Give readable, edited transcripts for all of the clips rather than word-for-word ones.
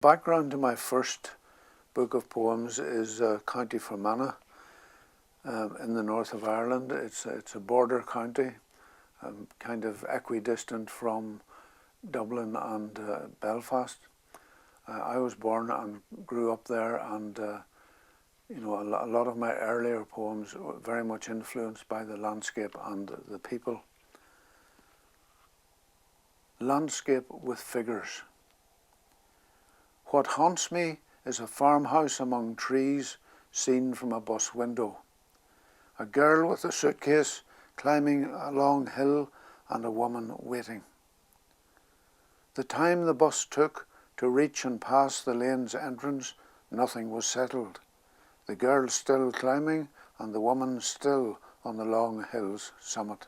Background to my first book of poems is County Fermanagh in the north of Ireland. It's a border county, kind of equidistant from Dublin and Belfast. I was born and grew up there, and you know, a lot of my earlier poems were very much influenced by the landscape and the people. Landscape with figures. What haunts me is a farmhouse among trees seen from a bus window. A girl with a suitcase climbing a long hill and a woman waiting. The time the bus took to reach and pass the lane's entrance, nothing was settled. The girl still climbing and the woman still on the long hill's summit.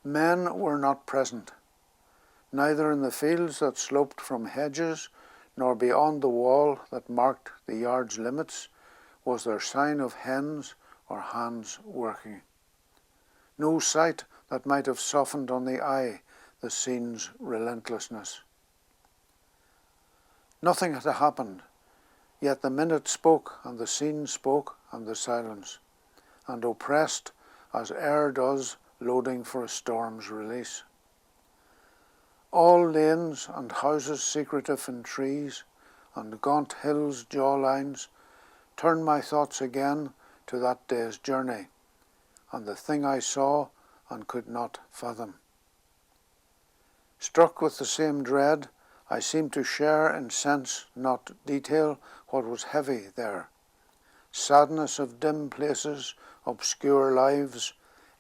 Men were not present. Neither in the fields that sloped from hedges, nor beyond the wall that marked the yard's limits, was there sign of hens or hands working. No sight that might have softened on the eye the scene's relentlessness. Nothing had happened, yet the minute spoke, and the scene spoke, and the silence, and oppressed as air does loading for a storm's release. All lanes and houses secretive in trees, and gaunt hills' jawlines, turned my thoughts again to that day's journey, and the thing I saw and could not fathom. Struck with the same dread, I seemed to share in sense, not detail, what was heavy there. Sadness of dim places, obscure lives,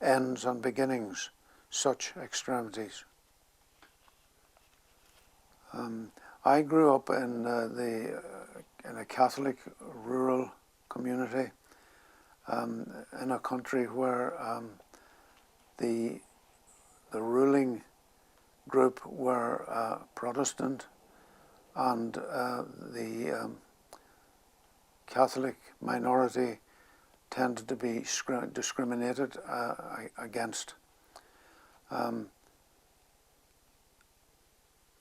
ends and beginnings, such extremities. I grew up in a Catholic rural community in a country where the ruling group were Protestant, and the Catholic minority tended to be discriminated against.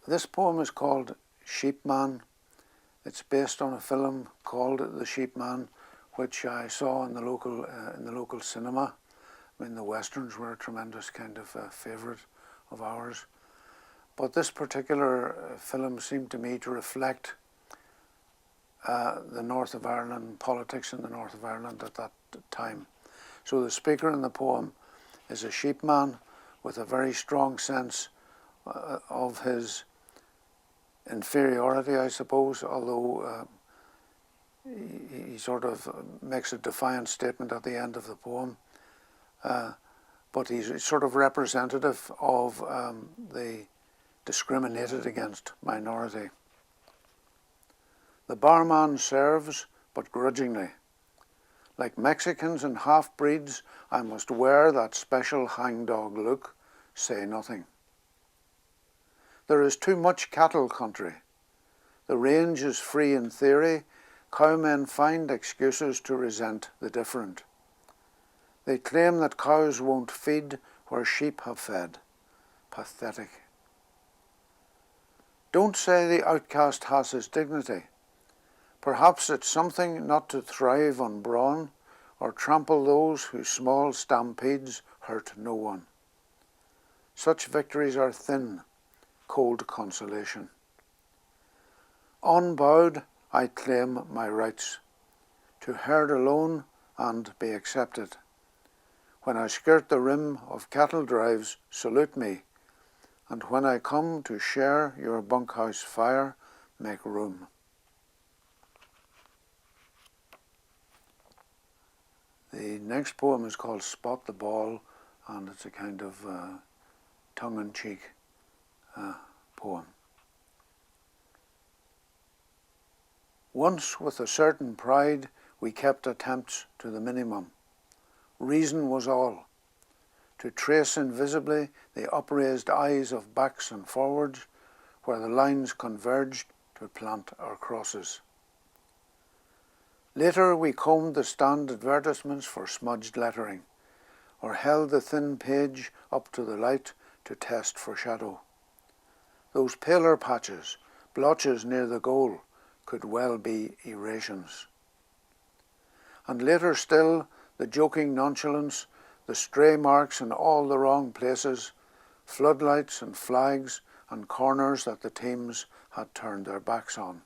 This poem is called Sheepman. It's based on a film called The Sheepman, which I saw in the local cinema. I mean, the westerns were a tremendous kind of favourite of ours. But this particular film seemed to me to reflect the north of Ireland, politics in the north of Ireland at that time. So the speaker in the poem is a sheepman with a very strong sense of his inferiority, I suppose, although he sort of makes a defiant statement at the end of the poem. But he's sort of representative of the discriminated against minority. The barman serves, but grudgingly. Like Mexicans and half-breeds, I must wear that special hangdog look, say nothing. There is too much cattle country. The range is free in theory. Cowmen find excuses to resent the different. They claim that cows won't feed where sheep have fed. Pathetic. Don't say the outcast has his dignity. Perhaps it's something not to thrive on brawn, or trample those whose small stampedes hurt no one. Such victories are thin, cold consolation. Unbowed, I claim my rights, to herd alone and be accepted. When I skirt the rim of cattle drives, salute me, and when I come to share your bunkhouse fire, make room. The next poem is called Spot the Ball, and it's a kind of tongue-in-cheek poem. Once with a certain pride we kept attempts to the minimum. Reason was all. To trace invisibly the upraised eyes of backs and forwards, where the lines converged to plant our crosses. Later we combed the stand advertisements for smudged lettering, or held the thin page up to the light to test for shadow. Those paler patches, blotches near the goal could well be erasions. And later still, the joking nonchalance, the stray marks in all the wrong places, floodlights and flags and corners that the teams had turned their backs on.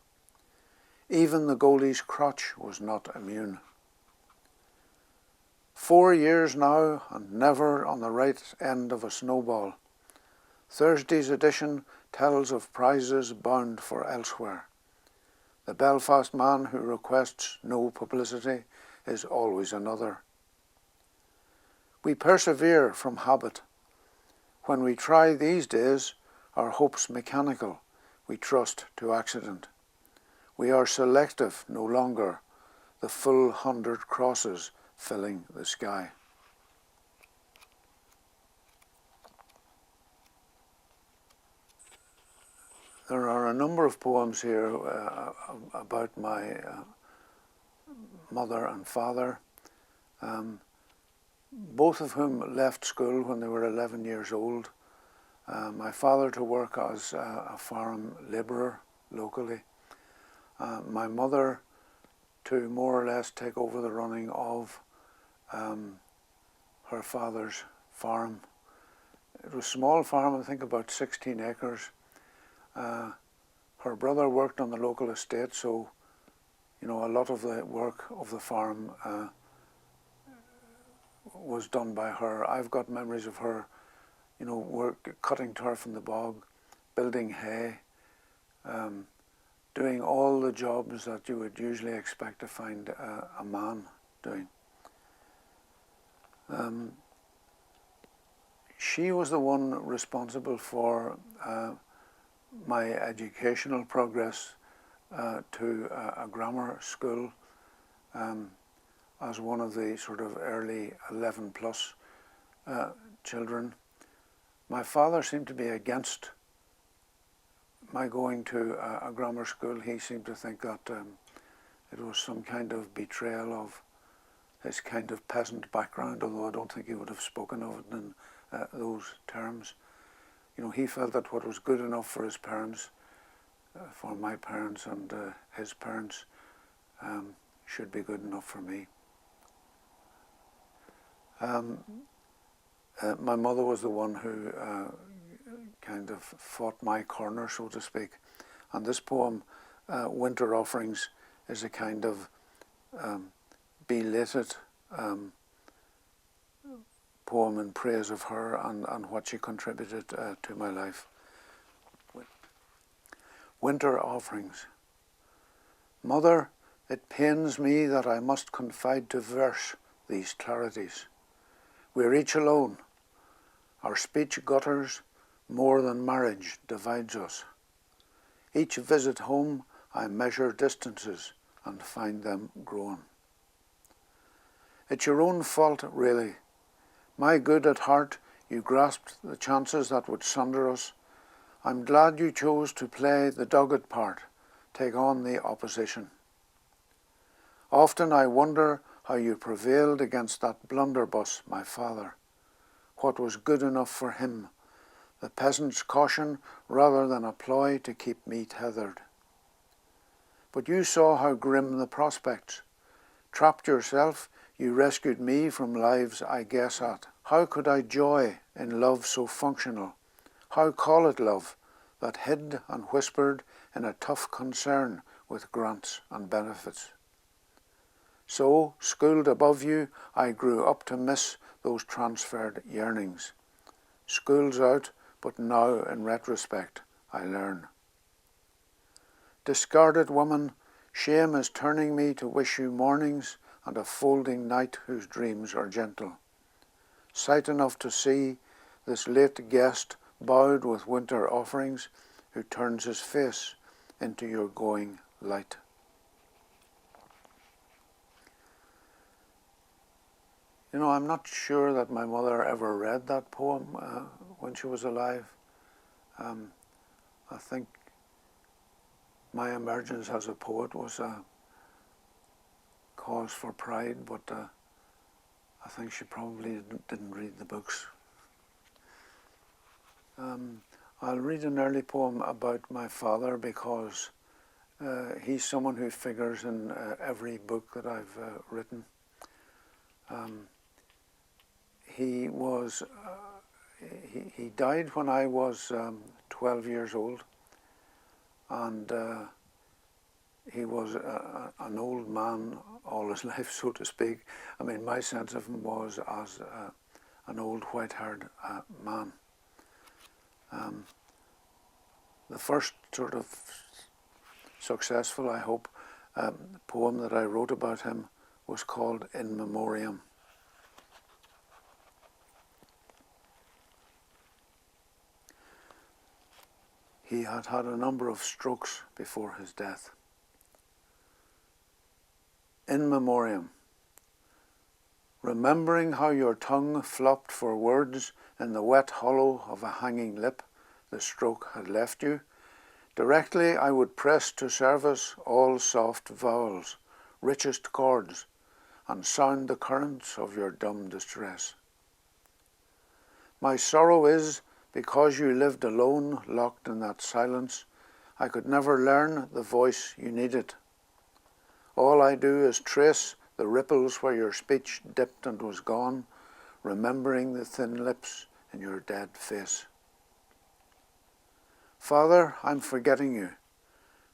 Even the goalie's crotch was not immune. 4 years now, and never on the right end of a snowball. Thursday's edition tells of prizes bound for elsewhere. The Belfast man who requests no publicity is always another. We persevere from habit. When we try these days, our hope's mechanical, we trust to accident. We are selective no longer, the full 100 crosses filling the sky. There are a number of poems here about my mother and father, both of whom left school when they were 11 years old. My father to work as a farm labourer locally. My mother to more or less take over the running of her father's farm. It was a small farm, I think about 16 acres. Her brother worked on the local estate, so a lot of the work of the farm was done by her. I've got memories of her, cutting turf in the bog, building hay, doing all the jobs that you would usually expect to find a man doing. She was the one responsible for my educational progress to a grammar school as one of the sort of early 11 plus children. My father seemed to be against my going to a grammar school. He seemed to think that it was some kind of betrayal of his kind of peasant background, although I don't think he would have spoken of it in those terms. He felt that what was good enough for his parents, for my parents and his parents, should be good enough for me. My mother was the one who kind of fought my corner, so to speak. And this poem, Winter Offerings, is a kind of belated poem in praise of her and what she contributed to my life. Winter Offerings. Mother, it pains me that I must confide to verse these clarities. We're each alone. Our speech gutters, more than marriage divides us. Each visit home I measure distances and find them grown. It's your own fault, really. My good at heart, you grasped the chances that would sunder us. I'm glad you chose to play the dogged part, take on the opposition. Often I wonder how you prevailed against that blunderbuss, my father. What was good enough for him, the peasant's caution rather than a ploy to keep me tethered. But you saw how grim the prospects. Trapped yourself, you rescued me from lives I guess at. How could I joy in love so functional? How call it love, that hid and whispered in a tough concern with grants and benefits? So, schooled above you, I grew up to miss those transferred yearnings. School's out, but now in retrospect I learn. Discarded woman, shame is turning me to wish you mornings and a folding night whose dreams are gentle. Sight enough to see this late guest bowed with winter offerings, who turns his face into your going light. I'm not sure that my mother ever read that poem when she was alive. I think my emergence as a poet was a cause for pride, but I think she probably didn't read the books. I'll read an early poem about my father because he's someone who figures in every book that I've written. He died when I was 12 years old, and he was an old man all his life, so to speak. I mean, my sense of him was as an old white-haired man. The first sort of successful, I hope, poem that I wrote about him was called In Memoriam. He had had a number of strokes before his death. In Memoriam. Remembering how your tongue flopped for words in the wet hollow of a hanging lip the stroke had left you, directly I would press to service all soft vowels, richest chords, and sound the currents of your dumb distress. My sorrow is, because you lived alone, locked in that silence, I could never learn the voice you needed. All I do is trace the ripples where your speech dipped and was gone, remembering the thin lips in your dead face. Father, I'm forgetting you.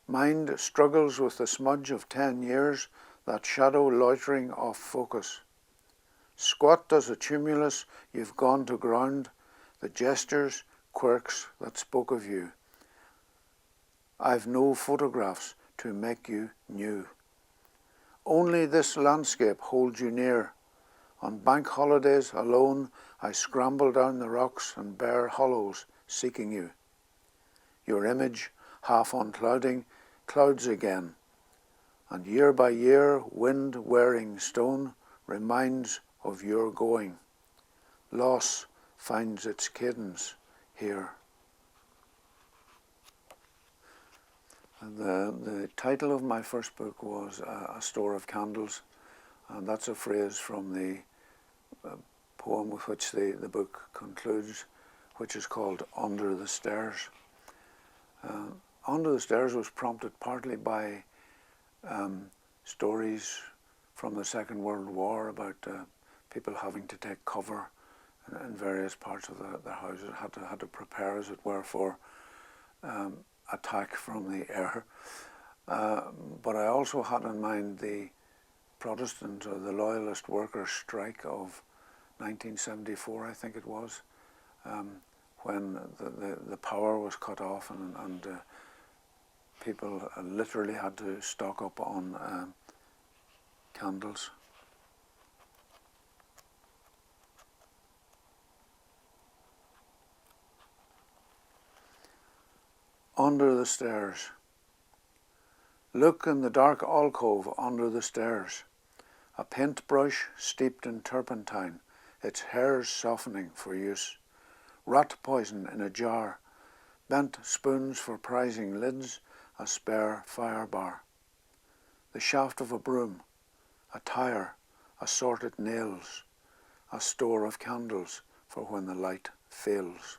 Mind struggles with the smudge of 10 years, that shadow loitering off focus. Squat as a tumulus, you've gone to ground, the gestures, quirks that spoke of you. I've no photographs to make you new. Only this landscape holds you near. On bank holidays alone, I scramble down the rocks and bare hollows, seeking you. Your image, half unclouding, clouds again, and year by year, wind-wearing stone reminds of your going. Loss finds its cadence here. And the title of my first book was A Store of Candles, and that's a phrase from the poem with which the book concludes, which is called Under the Stairs. Under the Stairs was prompted partly by stories from the Second World War about people having to take cover in various parts of their houses, had to prepare, as it were, for attack from the air. But I also had in mind the Protestant or the Loyalist workers' strike of 1974, I think it was, when the power was cut off and people literally had to stock up on candles. Under the stairs. Look in the dark alcove under the stairs. A paintbrush steeped in turpentine, its hairs softening for use. Rat poison in a jar. Bent spoons for prizing lids, a spare fire bar. The shaft of a broom. A tire, assorted nails. A store of candles for when the light fails.